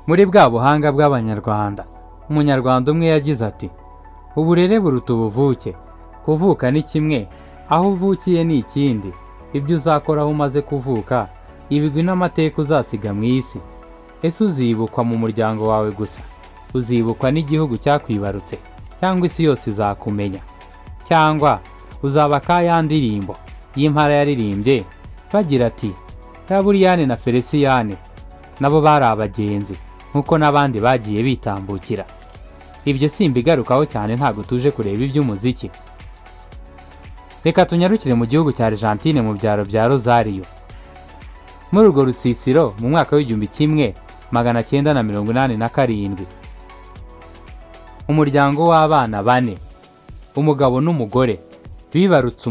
Muri bwa buhanga bw'Abanyarwanda, umunyarwanda umwe yagize ati: uburere buruta ubuvuke. Kuvuka ni kimwe, aho uvukiye ni ikindi. Ibyo uzakora aho umaze kuvuka, ibigwi n'amateka uzasiga mu isi. Ese uzibukwa mu muryango wawe gusa? Uzibukwa n'igihugu cyakwibarutse, cyangwa isi yose izakumenya? Cyangwa uzaba ka ya ndirimbo y'impara yaririmbye bagira ati: Gaburiyane na Feliciyane nabo bari abagenzi nkuko n'abandi bagiye bitambukira. Ibyo simbigarukaho cyane, ntago tuje kureba iby'umuziki. Reka tunyarukire mu gihugu cya Argentine mu byaro bya Rosario. Muri urwo rusisiro mu mwaka w'1987 umuryango w'abana 4, umugabo n'umugore, bibarutse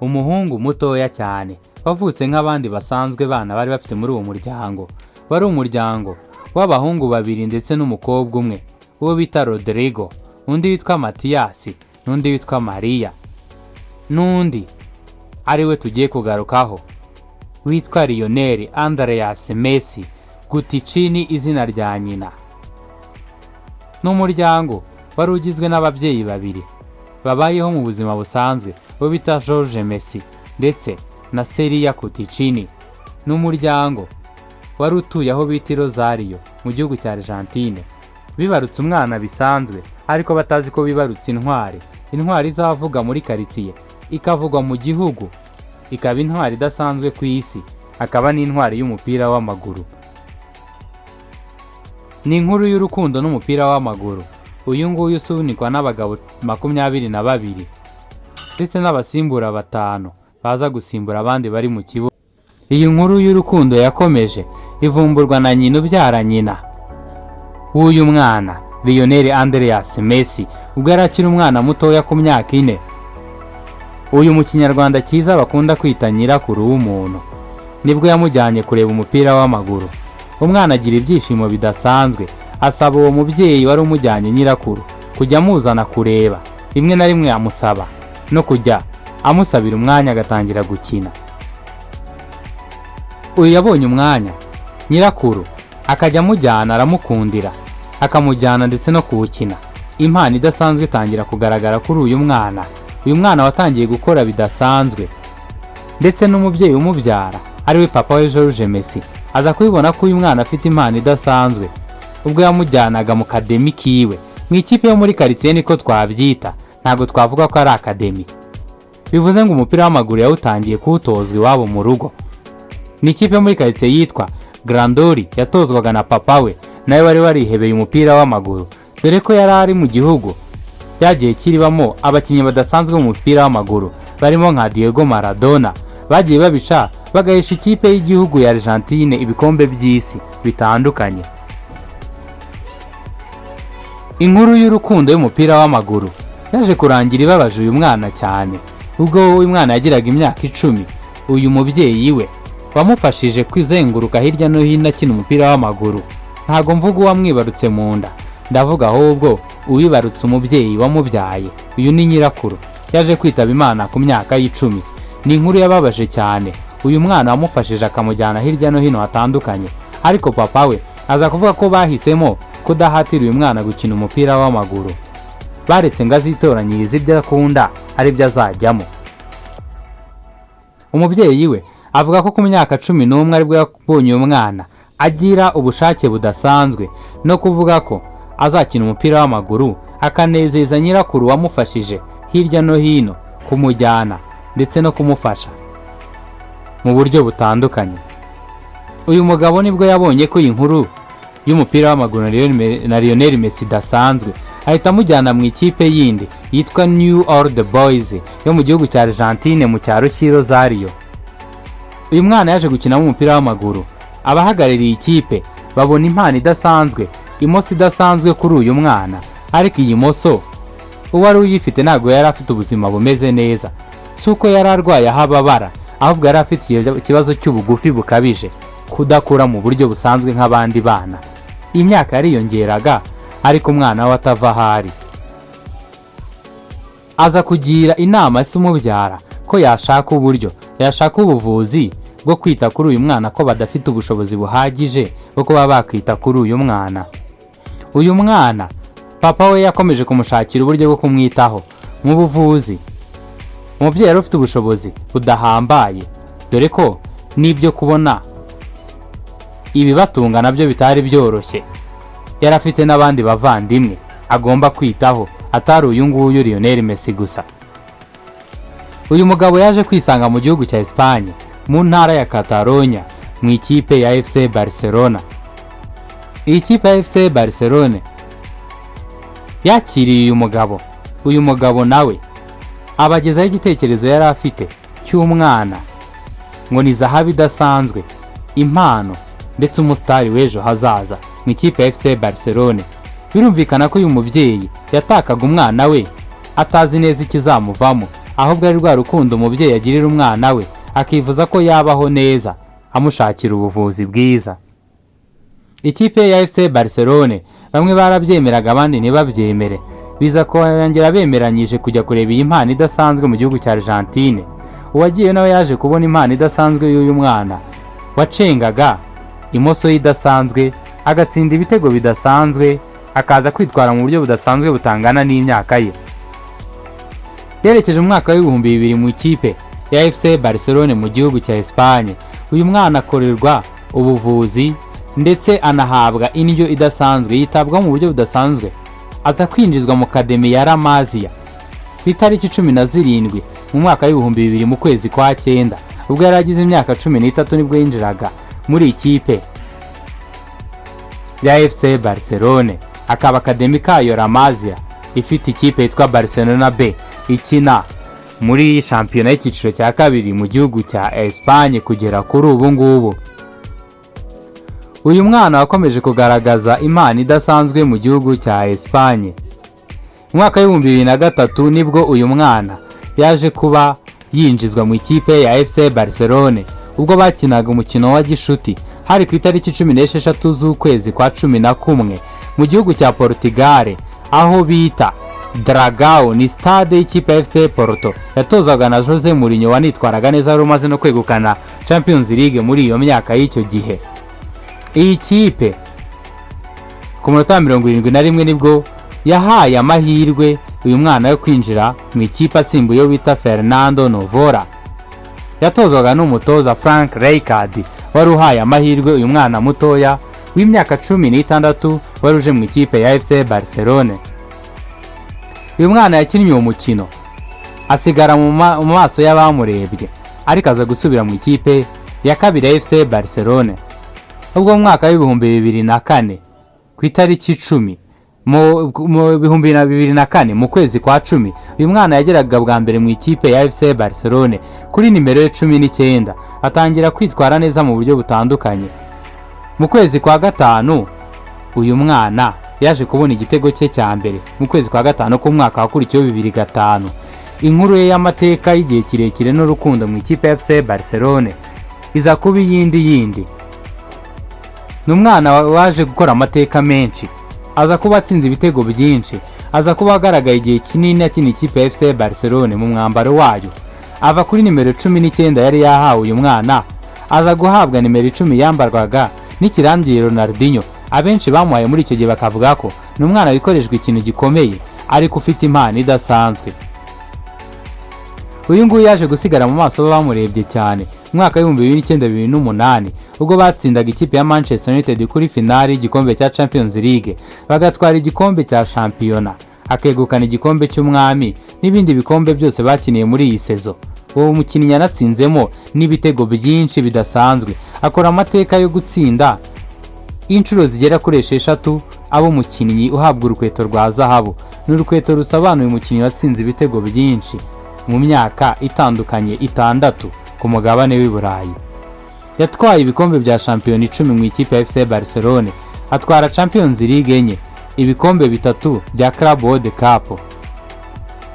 umuhungu mutoya cyane wavutse nk'abandi basanzwe bana bari bafite muri uwo muryango. Wari umuryango w'abahungu 2 ndetse n'umukobwa umwe, uwo bita Rodrigo, undi witwa Matiyasi, n'undi witwa Maria, n'undi ariwe tugiye kugarukaho witwa Lionel Messi Guticini, izina rya nyina. N'umuryango wari ugizwe n'ababyeyi 2 babayeho mu buzima busanzwe, bo bita Jorge Messi ndetse na Celia Guticini. N'umuryango wari utuye aho bita Rosario mu gihugu cya Argentine. Bibarutse umwana bisanzwe, ariko batazi ko bibarutse intwari izavuga muri karitsiye, ikavugwa mu gihugu, ikaba intwari idasanzwe ku isi, akaba n'intwari y'umupira w'amaguru. Ni inkuru y'urukundo n'umupira w'amaguru. Uyu nguyu usunikwa n'abagabo 22 ndetse n'abasimbura 5 baza gusimbura abandi bari mu kibuga. Iyi nkuru y'urukundo yakomeje ivumburwa na nyina ubyara nyina w'uyu mwana, Lionel Messi, ubwo yari akiri umwana mutoya ku myaka 4. Uyu mu kinyarwanda cyiza bakunda kwita nyirakuru w'umuntu, nibwo yamujyanye kureba umupira w'amaguru. Umwana agira ibyishimo bidasanzwe, asaba uwo mubyeyi wari umujyanye nyirakuru kujya amuzana kureba. Rimwe na rimwe amusaba no kujya amusabira umwanya agatangira gukina. Uyu yabonye umwanya, nyirakuru akajya amujyana, aramukundira, akamujyana ndetse no kuwukina. Impano idasanzwe itangira kugaragara kuri uyu mwana. Uyu mwana watangiye gukora bidasanzwe, ndetse n'umubyeyi umubyara ariwe papa we Jorge Messi aza kubibona ko uyu mwana afite impano idasanzwe. Ubwo yamujyanaga mu kademi kiwe, mu ikipe yo muri karitsiye niko twabyita, ntago twavuga ko ari akademi. Bivuze ngo umupira w'amaguru yawutangiye kuwutozwa iwabo mu rugo. Ni ikipe yo muri karitsiye yitwa Grandori, yatozwaga na papa we, nawe wari warihebeye umupira w'amaguru, dore ko yari ari mu gihugu cyagiye kiribamo abakinnyi badasanzwe mu mupira w'amaguru, barimo nka Diego Maradona. Bagiye babica bagahesha ikipe y'igihugu ya Argentine ibikombe by'isi bitandukanye. Inkuru y'urukundo y'umupira w'amaguru yaje kurangira ibabaje uyu mwana cyane. Ubwo uyu mwana yagiraga imyaka 10, uyu mubyeyi we wamufashije kwizenguruka hirya no hino akina umupira w'amaguru. Ntago mvuga uwamwibarutse mu nda, ndavuga ahubwo uwibarutse umubyeyi wamubyaye. Uyu ni nyirakuru, yaje kwitaba Imana ku myaka 10. Ni inkuru yababaje cyane. Uyu mwana wamufashije akamujyana hirya no hino hatandukanye, ariko papa we aza kuvuga ko bahisemo kudahatira uyu mwana gukina umupira w'amaguru. Baretse ngo azitoranyirize ibyo akunda ari byo azajyamo. Umubyeyi we avuga ko ku myaka 11 aribwo yabonye uyu mwana agira ubushake budasanzwe no kuvuga ko azakina umupira w'amaguru, akanezeza nyirakuru wamufashije hirya no hino kumujyana ndetse no kumufasha mu buryo butandukanye. Uyu mugabo nibwo yabonye ko iyi nkuru y'umupira w'amaguru na Lionel Messi dasanzwe, ahita amujyana mu ikipe yindi yitwa New Old Boys yo mu gihugu cya Argentine mu cyaro cy'i Rosario. Uyu mwana yaje gukina mu mupira w'amaguru. Abahagarariye ikipe babona impano idasanzwe, imoso idasanzwe kuri uyu mwana, ariko iyi moso uwari uyifite ntago yari afite ubuzima bumeze neza. Suko yari arwaye ahababara, ahubwo yari afite ikibazo cy'ubugufi bukabije, kudakura mu buryo busanzwe nk'abandi bana. Imyaka yariyongeraga, ariko umwana we atava ahari. Aza kugira inama se umubyara ko yashaka ubuvuzi bwo kwita kuri uyu mwana, ko badafite ubushobozi buhagije bwo kuba bakwita kuri uyu mwana. Uyu mwana papa we yakomeje kumushakira uburyo bwo kumwitaho mu buvuzi. Umubyeyi yari ufite ubushobozi budahambaye, dore ko n'ibyo kubona ibibatunga nabyo bitari byoroshye. Yari afite n'abandi bavandimwe agomba kwitaho, atari uyu nguyu Lionel Messi gusa. Uyu mugabo yaje kwisanga mu gihugu cya Espagne, mu ntara ya Catalonia, mu ikipe ya FC Barcelona. Iyi kipe ya FC Barcelona yakiriye uyu mugabo nawe abagezaho igitekerezo yari afite cy'umwana ngo ni zahabu idasanzwe, impano ndetse umusitari w'ejo hazaza mu ikipe ya FC Barcelona. Birumvikana ko uyu mubyeyi yatakaga umwana we atazi neza ikizamuvamo, ahubwo ari rwa rukundo umubyeyi agirira umwana we, akifuza ko yabaho neza amushakira ubuvuzi bwiza. Ikipe ya FC Barcelona bamwe barabyemeraga abandi ntibabyemere, biza kongera bemeranyije kujya kureba iyi mpano idasanzwe mu gihugu cya Argentine. Uwagiye nawe yaje kubona impano idasanzwe y'uyu mwana wacengaga imoso idasanzwe, agatsinda ibitego bidasanzwe, akaza kwitwara mu buryo budasanzwe butangana n'imyaka ye. Yerekeje mu mwaka w'ibihumbi 2000 mu ikipe ya FC Barcelona mu gihugu cya Espagne. Uyu mwana akorerwa ubuvuzi ndetse anahabwa indyo idasanzwe, yitabwaho mu buryo budasanzwe. Aza kwinjizwa mu akademi ya La Masia ku itariki 17 mu mwaka w'ibihumbi 2000 mu kwezi kwa 9, ubwo yari agize imyaka 13 nibwo yinjiraga muri ikipe ya FC Barcelona. Akaba akademi kayo La Masia ifite ikipe yitwa Barcelona B, ikina muri shampiyona y'icyiciro cya kabiri mu gihugu cya Espagne kugera kuri ubu ngubu. Uyu mwana wakomeje kugaragaza impano idasanzwe mu gihugu cya Espagne. Mu mwaka w'ibihumbi 2003 nibwo uyu mwana yaje kuba yinjizwa mu ikipe ya FC Barcelona, ubwo bakinaga umukino wa gishuti hari ku itariki 16 z'ukwezi kwa 11 mu gihugu cya Portugal, aho bita Dragao. Ni stade y'ikipe ya FC Porto yatozaga na Jose Mourinho wanitwaraga neza, wari umaze no kwegukana Champions League muri iyo myaka y'icyo gihe. Iyi kipe ku munota 71 nibwo yahaye amahirwe uyu mwana yo kwinjira mu ikipe asimbuye yo bita Fernando Novora. Yatozwaga n'umutoza Frank Rijkaard, wari uhaye amahirwe uyu mwana mutoya w'imyaka 16 wari uje mu ikipe ya FC Barcelona. Uyu mwana yakinnye uwo mukino asigara mu maso y'abamurebye, ariko aza gusubira mu ikipe ya kabiri ya FC Barcelona. Ubwo mu mwaka w'ibihumbi 2004 ku itariki 10 mu bihumbi 2004 mu kwezi kwa 10, uyu mwana yageraga bwa mbere mu ikipe ya FC Barcelona kuri nimero 19, atangira kwitwara neza mu buryo butandukanye. Mu kwezi kwa 5 uyu mwana yaje kubona igitego cye cya mbere mu kwezi kwa 5 ku mwaka wakurikiyeho 2005. Inkuru ye y'amateka y'igihe kirekire n'urukundo mu ikipe ya FC Barcelona iza kuba yindi. Ni umwana waje gukora amateka menshi, aza kuba atsinze ibitego byinshi, aza kuba agaragaye igihe kinini akina ikipe ya FC Barcelona mu mwambaro wayo. Ava kuri nimero 19 yari yahawe uyu mwana, aza guhabwa nimero 10 yambarwaga n'ikirangirire Ronaldinho. Abenshi bamuhaye muri icyo gihe bakavuga ko ni umwana wikorejwe ikintu gikomeye, ariko ufite impano idasanzwe. Uyu nguyu yaje gusigara mu maso bamurebye cyane mu mwaka w'ibihumbi 2009-2008, ubwo batsindaga ikipe ya Manchester United kuri finali y'igikombe cya Champions League, bagatwara igikombe cya shampiyona, akegukana igikombe cy'umwami n'ibindi bikombe byose bakiniye muri iyi sezo. Uwo mukinnyi yanatsinzemo n'ibitego byinshi bidasanzwe, akora amateka yo gutsinda inshuro zigera kuri 6 abo mukinnyi uhabwa urukweto rwa zahabu. Ni urukweto rusobanuye umukinnyi watsinze ibitego byinshi mu myaka itandukanye 6 ku mugabane w'i Burayi. Yatwaye ibikombe bya shampiyona 10 mu ikipe ya FC Barcelona, atwara Champions League enye, ibikombe 3 bya Club World Cup.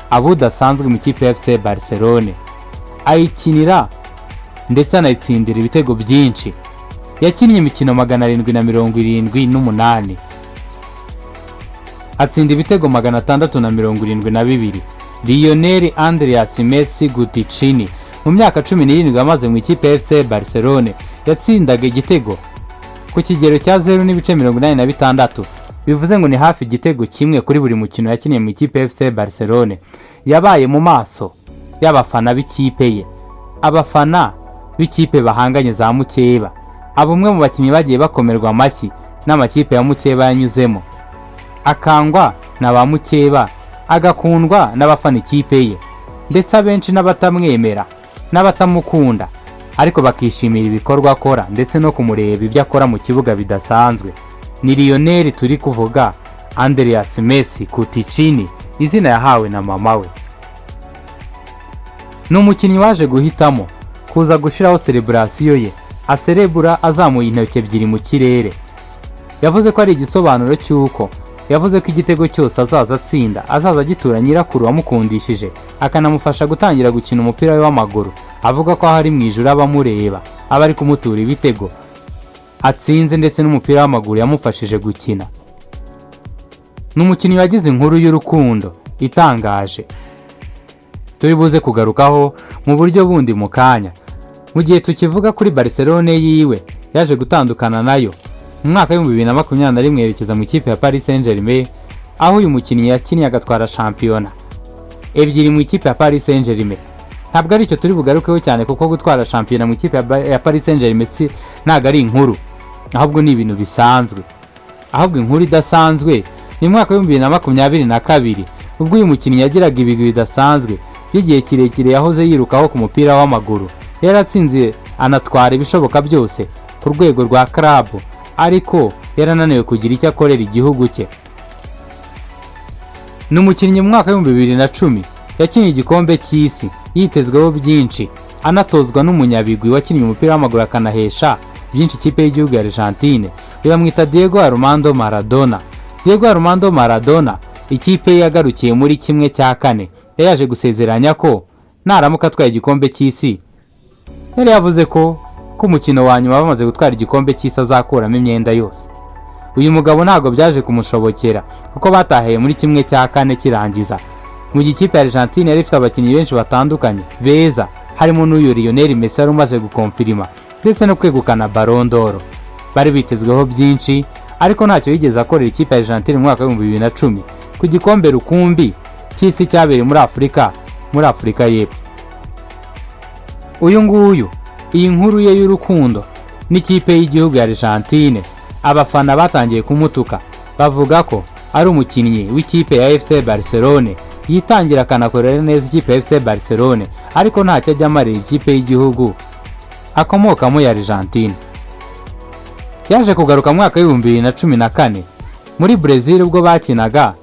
Abudasanzwe mu ikipe ya FC Barcelona, ayikinira ndetse anayitsindira ibitego byinshi. Yakinnye imikino 778, atsinda ibitego 672. Lionel Andreas Messi Guticini mu myaka 17 amaze mu ikipe ya FC Barcelona yatsindaga igitego ku kigero cya 0.86, bivuze ngo ni hafi igitego kimwe kuri buri mukino yakiniye mu ikipe ya FC Barcelone. Yabaye mu maso y'abafana b'ikipe ye, abafana b'ikipe bahanganye za mukeba, abumwe mu bakinnyi bagiye bakomerwa amashyi n'amakipe ya mukeba yanyuzemo, akangwa na ba mukeba, agakundwa n'abafana ikipe ye, ndetse abenshi n'abatamwemera n'abatamukunda, ariko bakishimira ibikorwa akora ndetse no kumureba ibyo akora mu kibuga bidasanzwe. Ni Lionel turi kuvuga, Andreas Messi Kuticini, izina yahawe na mama we. Ni umukinnyi waje guhitamo kuza gushiraho celebration ye, aserebura azamuye intoki ebyiri mu kirere. Yavuze ko ari igisobanuro cy'uko yavuze ko igitego cyose azaza atsinda azaza gitura nyirakuru wamukundishije, akanamufasha gutangira gukina umupira w'amaguru. Avuga ko hari mu ijuru abamureba, abari kumutura ibitego atsinze ndetse n'umupira w'amaguru yamufashije gukina. N'umukinnyi wagize inkuru y'urukundo itangaje turi buze kugarukaho mu buryo bundi mu kanya. Mu gihe tukivuga kuri Barcelone yiwe yaje gutandukana nayo mu mwaka wa 2021 yerekeza mu ikipe ya Paris Saint-Germain, aho uyu mukinnyi yakinnye agatwara shampiyona ebyiri mu ikipe ya Paris Saint-Germain. Ntabwo ari cyo turi bugarukeho cyane kuko gutwara shampiyona mu ikipe ya Paris Saint-Germain ntabwo ari inkuru, ahubwo ni ibintu bisanzwe. Ahubwo inkuru idasanzwe ni mwaka wa 2022 ubwo uyu mukinnyi yagiraga ibigwi bidasanzwe by'igihe kirekire yahoze yirukaho ku mupira w'amaguru. Yaratsinze anatwara ibishoboka byose ku rwego rwa club, ariko yarananiwe kugira icyo akorera igihugu cye. Ni umukinnyi mu mwaka wa 2010 yakinnye igikombe cy'isi yitezweho byinshi, anatozwa n'umunyabigwi wakinnye umupira w'amaguru akanahesha byinshi ikipe y'igihugu ya Argentine. Bamwita Diego Armando Maradona. Diego Armando Maradona ikipe yagarukiye muri 1/4, yaje gusezeranya ko naramuka atwaye igikombe cy'isi. Yari yavuze ko umukino wa nyuma bamaze gutwara igikombe cy'isi azakuramo imyenda yose. Uyu mugabo ntago byaje kumushobokera kuko batahaye muri 1/4 kirangiza. Mu gikipe ya Argentine yari ifite abakinnyi benshi batandukanye beza, harimo n'uyu Lionel Messi umaze gukonfirima ndetse no kwegukana Ballon d'Or. Bari bitezweho byinshi, ariko ntacyo yigeze akorera ikipe ya Argentine mu mwaka wa 2010 ku gikombe rukumbi cy'isi cyabereye muri Afurika y'Epfo. Uyu nguyu iyi nkuru ye y'urukundo n'ikipe y'igihugu ya Argentine, abafana batangiye kumutuka bavuga ko ari umukinnyi w'ikipe ya FC Barcelone, yitangira akanakorera neza ikipe ya FC Barcelone, ariko ntacyo ajya amarira ikipe y'igihugu akomokamo ya Argentine. Yaje kugaruka mu mwaka wa 2014 muri Brazil ubwo bakinaga,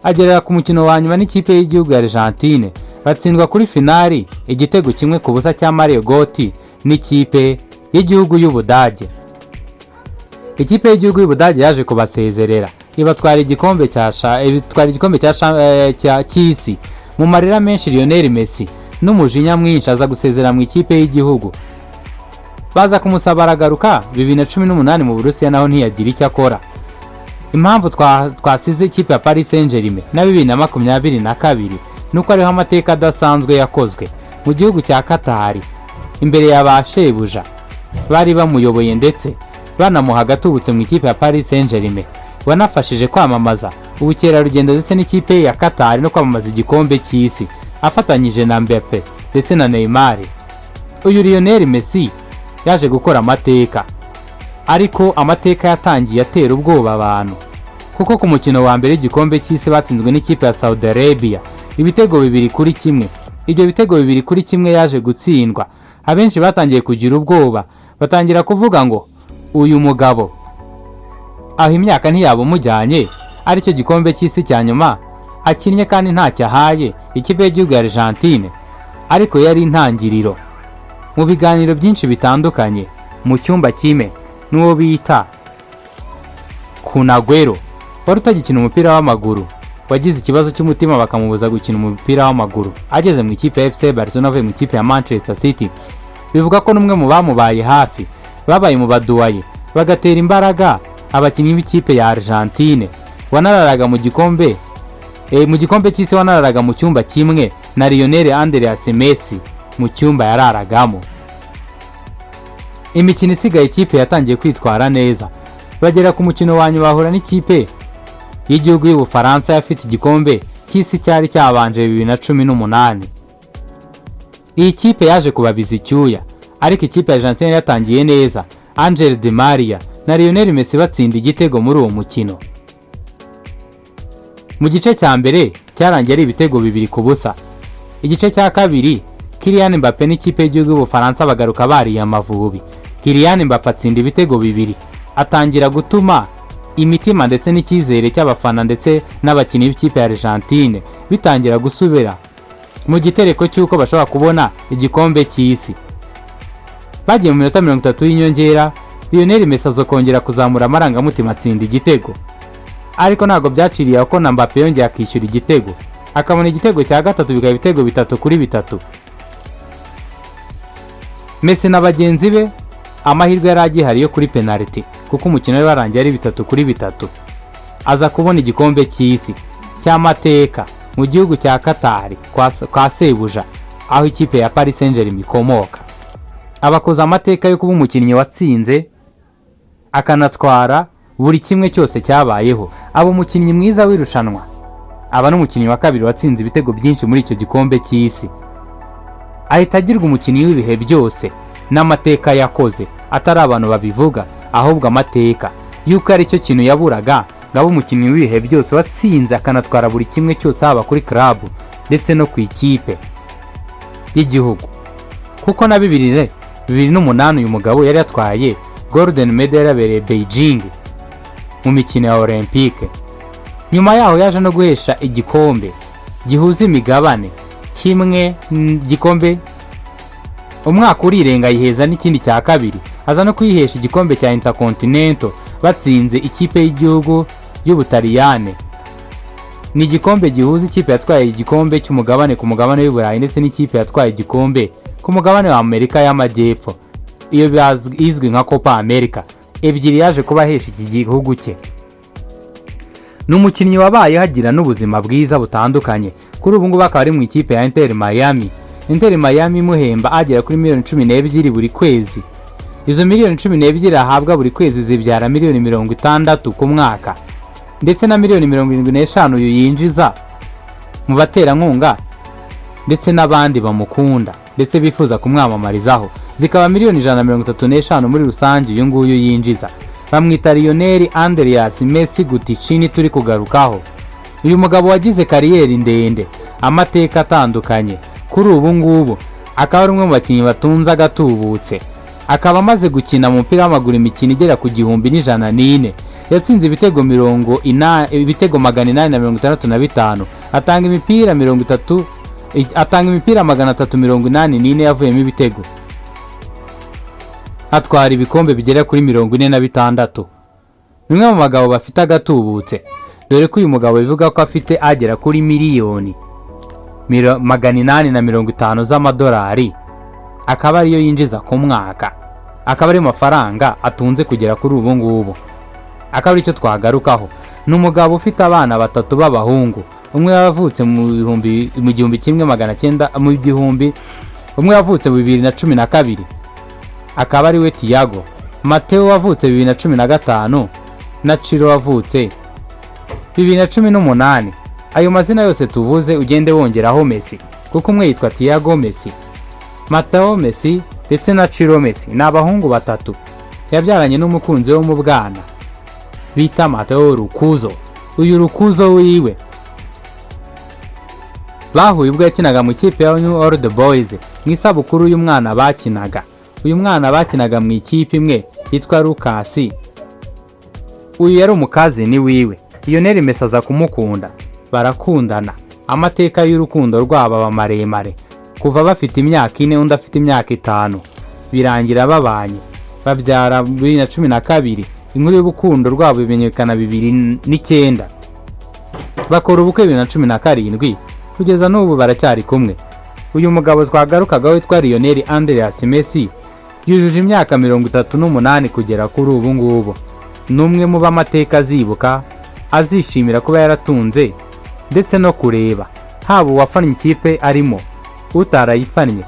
agerera ku mukino wa nyuma n'ikipe y'igihugu ya Argentine, batsindwa kuri finali igitego kimwe ku busa cya Mario Götze n'ikipe y'igihugu y'Ubudage. Ikipe y'igihugu y'Ubudage yaje kubasezerera ibatwara igikombe cy'isi. Mu marira menshi Lionel Messi n'umujinya mwinshi aza gusezera mu ikipe y'igihugu. Baza kumusaba aragaruka 2018 mu Burusiya, naho ntiyagira icyo akora. Impamvu twasize ikipe ya Paris Saint-Germain na 2022 nuko ariho amateka adasanzwe yakozwe mu gihugu cya Qatar, imbere y'abashebuja bari bamuyoboye ndetse banamuha agatubutse mu ikipe ya Paris Saint-Germain, wanafashije kwamamaza ubukerarugendo ndetse n'ikipe ya Qatar no kwamamaza igikombe cy'isi afatanyije na Mbappe ndetse na Neymar. Uyu Lionel Messi yaje gukora amateka, ariko amateka yatangiye atera ubwoba abantu kuko ku mukino wa mbere igikombe cy'isi batsinzwe n'ikipe ya Saudi Arabia ibitego 2-1. Ibyo bitego 2-1 yaje gutsindwa. Abenshi batangiye kugira ubwoba, batangira kuvuga ngo uyu mugabo aho imyaka ntiyabo mujyanye, aricyo gikombe cy'isi cya nyuma akinnye kandi ntacyo ahaye ikipe y'igihugu ya Argentine. Ariko yari intangiriro. Mu biganiro byinshi bitandukanye mu cyumba kimwe n'uwo bita Kunagwero, wari utagikina umupira w'amaguru, wagize ikibazo cy'umutima bakamubuza gukina umupira w'amaguru ageze mu ikipe ya FC Barcelona avuye mu ikipe ya Manchester City. Bivuga ko n'umwe mu bamubaye hafi babaye mu baduwaye bagatera imbaraga abakinnyi b'ikipe ya Argentine, wanararaga mu gikombe cy'isi, wanararaga mu cyumba kimwe na Lionel Andreas Messi mu cyumba yararagamo. Imikino isigaye ikipe yatangiye kwitwara neza, bagera ku mukino wa nyuma bahura n'ikipe y'igihugu y'Ubufaransa yafite igikombe cy'isi cyari cyabanje 2018. Iyi kipe yaje kubabiza icyuya, ariko ikipe ya Argentine yatangiye neza. Angel Di Maria na Lionel Messi batsinda igitego muri uwo mukino. Mu gice cya mbere cyarangiye ari ibitego 2-0. Igice cya kabiri Kylian Mbappe n'ikipe y'igihugu y'Ubufaransa bagaruka bariye Amavubi. Kylian Mbappe atsinda ibitego 2, atangira gutuma imitima ndetse n'icyizere cy'abafana ndetse n'abakinnyi b'ikipe ya Argentine bitangira gusubira mu gitereko cy'uko bashobora kubona igikombe cy'isi. Bagiye mu minota 30 y'inyongera, Lionel Messi azokongera kuzamura amarangamutima atsinda igitego, ariko ntabwo byaciriye ko na Mbappe yongeye akishyura igitego, akabona igitego cya gatatu bikaba ibitego 3-3. Messi na bagenzi be amahirwe yari agihari yo kuri penalty, kuko umukino wari warangiye ari 3-3. Aza kubona igikombe cy'isi cy'amateka mu gihugu cya Qatar kwa Sebuja, aho ikipe ya Paris Saint-Germain ikomoka. Abakoze amateka yo kuba umukinnyi watsinze akanatwara buri kimwe cyose cyabayeho. Abo umukinnyi mwiza w'irushanwa, aba n'umukinnyi wa kabiri watsinze ibitego byinshi muri icyo gikombe cy'isi. Ahita agirwa umukinnyi w'ibihe byose n'amateka yakoze, atari abantu babivuga, ahubwo amateka yuko ari cyo kintu yaburaga, ngabo umukinnyi w'ibihe byose watsinze akanatwara buri kimwe cyose, haba kuri club ndetse no ku ikipe y'igihugu. Kuko na 2008 uyu mugabo yari yatwaye golden medal yabereye Beijing mu mikino ya Olympique. Nyuma yaho yaje no guhesha igikombe gihuza imigabane kimwe, gikombe umwaka urirenga yiheza n'ikindi cya kabiri, aza no kwihesha igikombe cya Intercontinental batsinze ikipe y'igihugu y'Ubutaliyane. Ni igikombe gihuza ikipe yatwaye igikombe cy'umugabane ku mugabane w'Uburayi ndetse n'ikipe yatwaye igikombe ku mugabane wa Amerika y'Amajyepfo, iyo izwi nka Copa America. Ebyiri yaje kubahesha iki gihugu cye. N'umukinnyi wabaye hagira n'ubuzima bwiza butandukanye. Kuri ubu ngubu akaba ari mu ikipe ya Inter Miami. Inter Miami imuhemba agera kuri miliyoni 12 buri kwezi. Izo miliyoni 12 ahabwa buri kwezi zibyara miliyoni 60 ku mwaka, ndetse na miliyoni 75 uyu yinjiza mu baterankunga ndetse n'abandi bamukunda ndetse bifuza kumwamamarizaho, zikaba miliyoni 135 muri rusange uyu nguyu yinjiza. Bamwita Lionel Andreas Messi Guticini turi kugarukaho. Uyu mugabo wagize kariyeri ndende, amateka atandukanye. Kuri ubu ngubu akaba ari umwe mu bakinnyi batunze agatubutse, akaba amaze gukina mu mupira w'amaguru imikino igera ku 1,104. Yatsinze ibitego 865, atanga imipira 384 yavuyemo ibitego, atwara ibikombe bigera kuri 46. Nimwe mu bagabo bafite agatubutse, dore ko uyu mugabo bivuga ko afite agera kuri miliyoni 850 z'amadolari, akaba ariyo yinjiza ku mwaka, akaba ari mafaranga atunze kugera kuri ubu ngubu. Akaba ari cyo twagarukaho. N'umugabo ufite abana 3 b'abahungu, umwe yavutse mu 1900 umwe yavutse mu 2012, akaba ari we Thiago. Mateo wavutse 2015 na Ciro wavutse 2018. Ayo mazina yose tuvuze ugende wongeraho Messi, kuko umwe yitwa Thiago Messi, Mateo Messi ndetse na Ciro Messi. Ni abahungu 3 yabyaranye n'umukunzi wo mu bwana bita Mateo Rukuzo. Uyu Rukuzo wiwe bahuye ubwo yakinaga mu ikipe ya New Old Boys mu isabukuru y'umwana bakinaga. Uyu mwana bakinaga mu ikipe imwe yitwa Lucas. Uyu yari umukazini wiwe. Lionel Messi aza kumukunda, barakundana. Amateka y'urukundo rwabo aba maremare, kuva bafite imyaka 4 undi afite imyaka 5, birangira babanye, babyara 2012. Inkuru y'urukundo rwabo imenyekana 2009, bakora ubukwe 2017, kugeza n'ubu baracyari kumwe. Uyu mugabo twagarukagaho witwa Lionel Andreas Messi yujuje imyaka 38 kugera kuri ubu ngubu. Numwe mu bamateka azibuka, azishimira kuba yaratunze ndetse no kureba, haba uwafanye ikipe arimo, utarayifanye,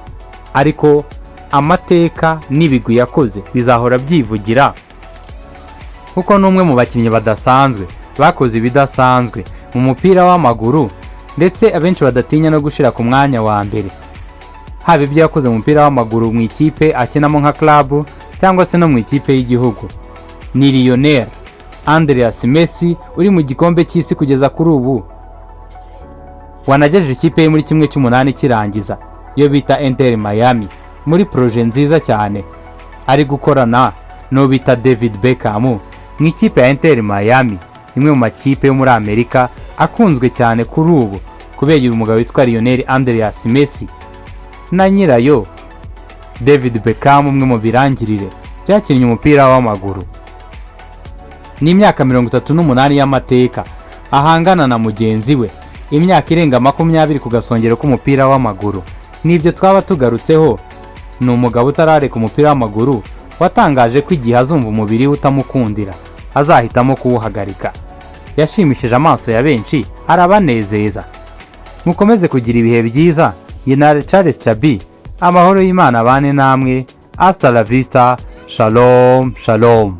ariko amateka n'ibigwi yakoze bizahora byivugira kuko ni umwe mu bakinnyi badasanzwe bakoze ibidasanzwe mu mupira w'amaguru, ndetse abenshi badatinya no gushira ku mwanya wa mbere, haba ibyo yakoze mu mupira w'amaguru mu ikipe akinamo nka club cyangwa se no mu ikipe y'igihugu. Ni Lionel Messi uri mu gikombe cy'isi kugeza kuri ubu, wanagejeje ikipe ye muri kimwe cy'umunani kirangiza yo bita Inter Miami muri proje nziza cyane ari gukorana no bita David Beckham mu ikipe ya Inter Miami, imwe mu makipe yo muri Amerika akunzwe cyane kuri ubu kubera umugabo witwa Lionel Messi na nyirayo David Beckham, umwe mu birangirire byakinnye umupira w'amaguru. Ni imyaka 38 y'amateka ahangana na mugenzi we, imyaka irenga 20 ku gasongero k'umupira w'amaguru. Nibyo twaba tugarutseho, ni umugabo utarareka umupira w'amaguru watangaje ko igihe azumva umubiri utamukundira azahitamo kuwuhagarika. Yashimishije amaso ya benshi, arabanezeza. Mukomeze kugira ibihe byiza. Yenare Charles Chabi, amahoro y'Imana bane namwe. Hasta la vista. Shalom, shalom.